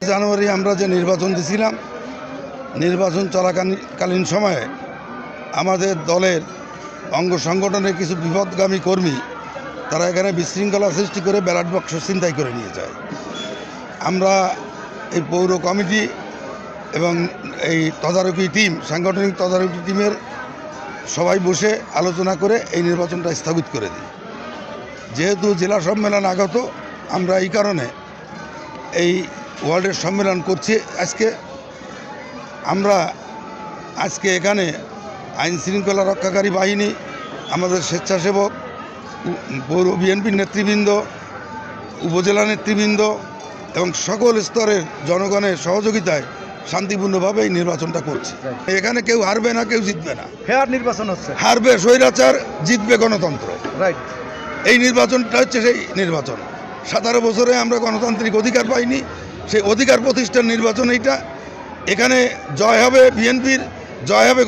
জানুয়ারি আমরা যে নির্বাচন দিয়েছিলাম, নির্বাচন চলাকালীন সময়ে আমাদের দলের অঙ্গ সংগঠনের কিছু বিপদগামী কর্মী তারা এখানে বিশৃঙ্খলা সৃষ্টি করে ব্যালট বাক্স ছিনতাই করে নিয়ে যায়। আমরা এই পৌর কমিটি এবং এই তদারকি টিম, সাংগঠনিক তদারকি টিমের সবাই বসে আলোচনা করে এই নির্বাচনটা স্থগিত করে দিই। যেহেতু জেলা সম্মেলন আগত, আমরা এই কারণে এই ওয়ার্ল্ডের সম্মেলন করছি আমরা আজকে এখানে আইন শৃঙ্খলা রক্ষাকারী বাহিনী, আমাদের স্বেচ্ছাসেবক, পৌর বিএনপির নেতৃবৃন্দ, উপজেলা নেতৃবৃন্দ এবং সকল স্তরের জনগণের সহযোগিতায় শান্তিপূর্ণভাবে এই নির্বাচনটা করছি। এখানে কেউ হারবে না, কেউ জিতবে না। ফেয়ার নির্বাচন হচ্ছে। হারবে স্বৈরাচার, জিতবে গণতন্ত্র। রাইট। এই নির্বাচনটা হচ্ছে সেই নির্বাচন। 17 বছরে আমরা গণতান্ত্রিক অধিকার পাইনি, সেই অধিকার প্রতিষ্ঠার নির্বাচন এইটা। এখানে জয় হবে বিএনপির, জয় হবে